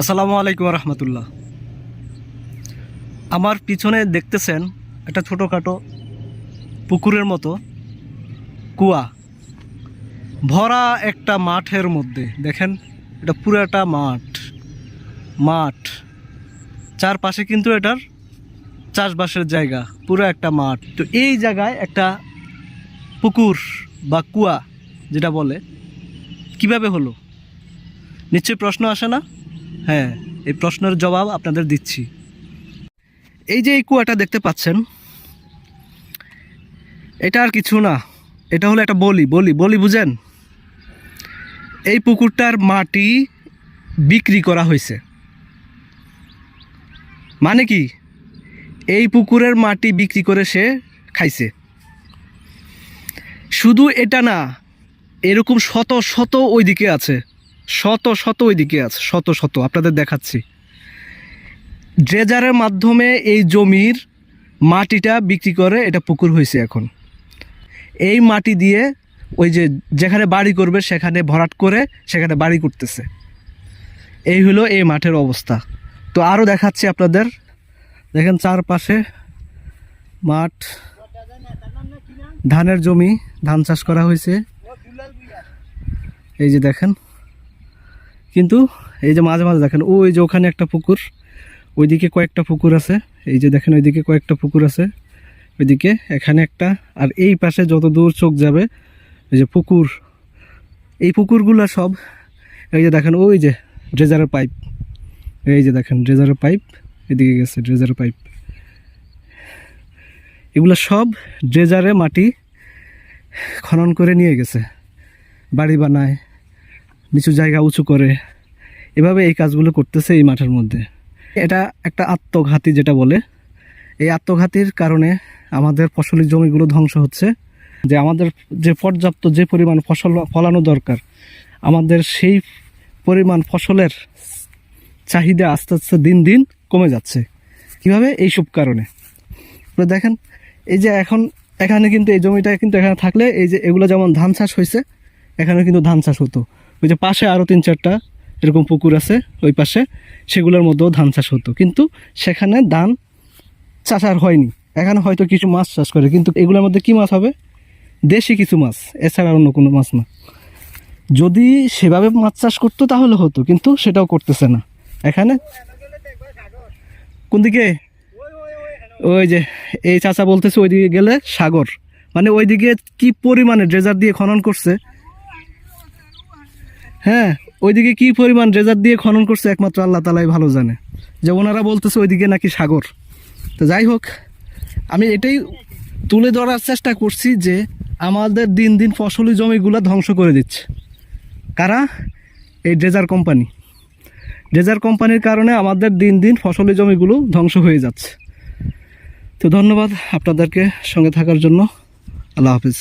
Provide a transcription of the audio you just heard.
আসসালামু আলাইকুম রহমতুল্লাহ। আমার পিছনে দেখতেছেন একটা ছোটোখাটো পুকুরের মতো কুয়া ভরা একটা মাঠের মধ্যে। দেখেন এটা পুরাটা মাঠ চারপাশে কিন্তু এটার চাষবাসের জায়গা, পুরো একটা মাঠ। তো এই জায়গায় একটা পুকুর বা কুয়া যেটা বলে কিভাবে হলো, নিশ্চয়ই প্রশ্ন আসে না? হ্যাঁ, এই প্রশ্নের জবাব আপনাদের দিচ্ছি। এই যে এই কুয়াটা দেখতে পাচ্ছেন, এটা আর কিছু না, এটা হলো একটা বলি বুঝেন। এই পুকুরটার মাটি বিক্রি করা হয়েছে। মানে কি, এই পুকুরের মাটি বিক্রি করে সে খাইছে। শুধু এটা না, এরকম শত শত ওইদিকে আছে, শত আপনাদের দেখাচ্ছি। ড্রেজারের মাধ্যমে এই জমির মাটিটা বিক্রি করে এটা পুকুর হয়েছে। এখন এই মাটি দিয়ে ওই যে যেখানে বাড়ি করবে সেখানে ভরাট করে সেখানে বাড়ি করতেছে। এই হলো এই মাঠের অবস্থা। তো আরও দেখাচ্ছি আপনাদের। দেখেন চারপাশে মাঠ, ধানের জমি, ধান চাষ করা হয়েছে। এই যে দেখেন, কিন্তু এই যে মাঝে মাঝে দেখেন ওই যে ওখানে একটা পুকুর, ওইদিকে কয়েকটা পুকুর আছে। এই যে দেখেন ওইদিকে কয়েকটা পুকুর আছে, ওইদিকে এখানে একটা, আর এই পাশে যত দূর চোখ যাবে এই যে পুকুর। এই পুকুরগুলো সব এই যে দেখেন ওই যে ড্রেজারের পাইপ, এই যে দেখেন ড্রেজারের পাইপ, এদিকে গেছে ড্রেজারের পাইপ। এগুলো সব ড্রেজারে মাটি খনন করে নিয়ে গেছে, বাড়ি বানায়, নিচু জায়গা উঁচু করে, এভাবে এই কাজগুলো করতেছে এই মাঠের মধ্যে। এটা একটা আত্মঘাতী যেটা বলে, এই আত্মঘাতীর কারণে আমাদের ফসলি জমিগুলো ধ্বংস হচ্ছে। যে আমাদের যে পর্যাপ্ত যে পরিমাণ ফসল ফলানো দরকার, আমাদের সেই পরিমাণ ফসলের চাহিদা আস্তে আস্তে দিন দিন কমে যাচ্ছে। কীভাবে? এইসব কারণে। দেখেন এই যে এখন এখানে কিন্তু এই জমিটা কিন্তু এখানে থাকলে এই যে এগুলো যেমন ধান চাষ হয়েছে, এখানে কিন্তু ধান চাষ হতো। ওই যে পাশে আরও 3-4টা এরকম পুকুর আছে ওই পাশে, সেগুলোর মধ্যেও ধান চাষ হতো, কিন্তু সেখানে ধান চাষ আর হয়নি। এখানে হয়তো কিছু মাছ চাষ করে, কিন্তু এগুলোর মধ্যে কি মাছ হবে? দেশি কিছু মাছ, এছাড়া অন্য কোনো মাছ না। যদি সেভাবে মাছ চাষ করতো তাহলে হতো, কিন্তু সেটাও করতেছে না। এখানে কোন দিকে? ওই যে এই চাচা বলতেছে ওইদিকে গেলে সাগর। মানে ওইদিকে কি পরিমাণে ড্রেজার দিয়ে খনন করছে, হ্যাঁ ওইদিকে কি পরিমাণ ড্রেজার দিয়ে খনন করছে একমাত্র আল্লাহ তাআলাই ভালো জানে। যে ওনারা বলতেছে ওইদিকে নাকি সাগর। তো যাই হোক, আমি এটাই তুলে ধরার চেষ্টা করছি যে আমাদের দিন দিন ফসলি জমিগুলো ধ্বংস করে দিচ্ছে কারা? এই ড্রেজার কোম্পানি। ড্রেজার কোম্পানির কারণে আমাদের দিন দিন ফসলি জমিগুলো ধ্বংস হয়ে যাচ্ছে। তো ধন্যবাদ আপনাদেরকে সঙ্গে থাকার জন্য। আল্লাহ হাফিজ।